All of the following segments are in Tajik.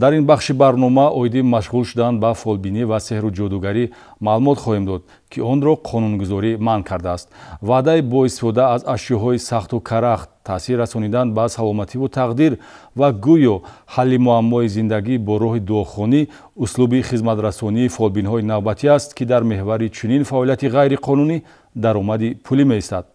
дар ин бахши барнома оиди машғул шудан ба фолбинӣ ва сеҳру ҷодугарӣ маълумот хоҳем дод ки онро қонунгузорӣ манъ кардааст. Ваъдаи бо истифода аз ашёҳои сахту карахт, таъсир расонидан ба саломативу тақдир ва гӯё ҳалли муаммои зиндагӣ бо роҳи дуохонӣ услуби хизматрасонии фолбинҳои навбатӣ аст, ки дар меҳвари чунин фаъолияти ғайриқонунӣ даромади пулӣ меистад.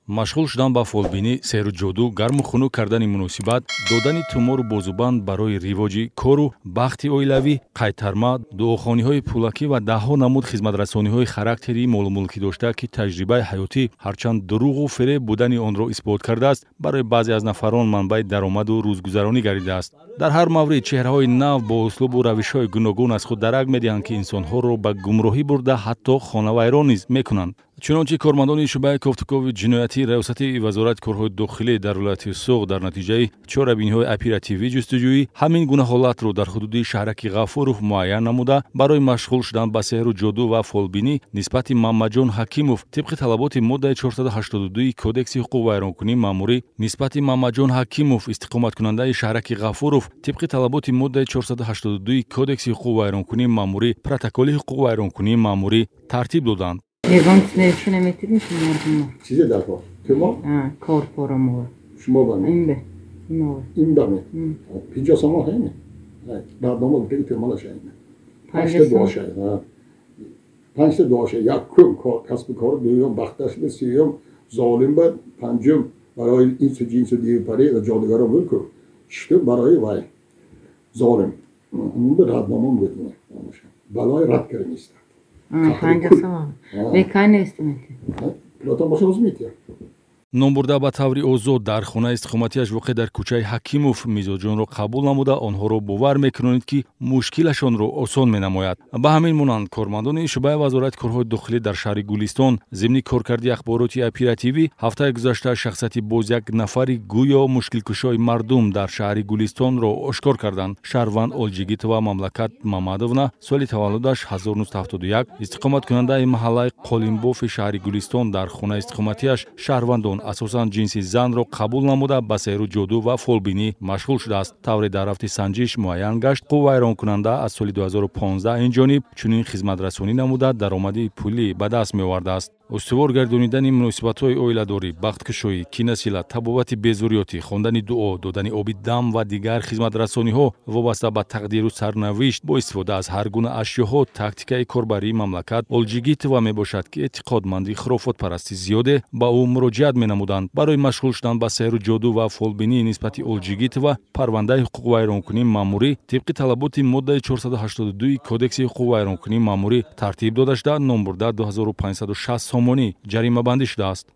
Машғул шудан ба фолбинӣ, сеҳру ҷоду, гарму хунук кардани муносибат, додани тумору бозубанд барои ривоҷи кору бахти оилавӣ, қайтарма, дуохониҳои пулакӣ ва даҳҳо намуд хизматрасониҳои характери молумулкӣ дошта, ки таҷрибаи ҳаётӣ ҳарчанд дуруғу фиреб будани онро исбот кардааст, барои баъзе аз нафарон манбаи даромаду рӯзгузаронӣ гардидааст. Дар ҳар маврид чеҳраҳои нав бо услубу равишҳои гуногун аз худ дарак медиҳанд, ки инсонҳоро ба гумроҳӣ бурда ҳатто хонавайрон низ мекунанд. чунончи кормандони шӯъбаи кофтукови ҷиноятӣ раёсати вазорати корҳои дохилӣ дар вилояти Суғ дар натиҷаи чорабиниҳои оперативӣ ҷустуҷӯӣ ҳамин гуна ҳолатро дар ҳудуди шаҳраки Ғафуров муайян намуда, барои машғул шудан ба сеҳру ҷоду ва фолбинӣ нисбати Маммаҷон Ҳакимов тибқи талаботи моддаи 482 Кодекси ҳуқуқ вайронкунии маъмурӣ нисбати Маммаҷон Ҳакимов истиқоматкунандаи шаҳраки Ғафуров тибқи талаботи моддаи 482 Кодекси ҳуқуқ вайронкунии маъмурӣ протоколи ҳуқуқ вайронкунии маъмурӣ тартиб доданд. چیزی در کار؟ کما؟ کار پارم شما بانه؟ این به این بانه؟ پیجا سما هینه؟ برنامه بگید که مالا شاینه 5 تا دعا شاینه 5 تا دعا شاینه یک کن کسب کار دویم بختش سیوم ظالم بر پنجم برای این سه جنس دیگه پره و جادوگرا بکن شتم برای وای ظالم اون به ردنامه بدونه بلای رد کرده نیست номбурда ба таври озод дар хонаи истиқоматиаш воқеъ дар кӯчаи Ҳакимов мизоҷонро қабул намуда, онҳоро бовар мекунонид, ки мушкилашонро осон менамояд. Ба ҳамин монанд кормандони шӯъбаи вазорати корҳои дохилӣ дар шаҳри Гулистон зимни коркарди ахбороти оперативӣ ҳафтаи гузашта шахсияти боз як нафари гӯё мушкилкушои мардум дар шаҳри Гулистонро ошкор карданд. Шаҳрванд Олҷигитова Мамлакат Мамадовна, соли таваллудаш 1971, истиқоматкунандаи маҳаллаи Қолинбофи шаҳри Гулистон дар хонаи истиқоматиаш шаҳрвандон асосан ҷинси занро қабул намуда ба сеҳру ҷоду ва фолбинӣ машғул шудааст. Тавре дар рафти санҷиш муайян гашт, қувваи вайронкунанда аз соли 2015 инҷониб чунин хизматрасонӣ намуда даромади пулӣ ба даст меовардааст. устувор гардонидани муносибатҳои оиладорӣ, бахткушоӣ, киносила, табобати безурётӣ, хондани дуо, додани оби дам ва дигар хизматрасониҳо вобаста ба тақдиру сарнавишт бо истифода аз ҳар гуна ашёҳо тактикаи корбарии мамлакат Олҷигитова мебошад, ки эътиқодманди хурофотпарасти зиёде ба ӯ муроҷиат менамуданд. барои машғул шудан ба сеҳру ҷоду ва фолбинӣ нисбати Олҷигитова парвандаи ҳуқуқ вайронкунии маъмурӣ тибқи талаботи моддаи 482 Кодекси ҳуқуқ вайронкунии маъмурӣ тартиб дода шуда, номбурда 2560 сомонӣ ҷаримабандӣ шудааст.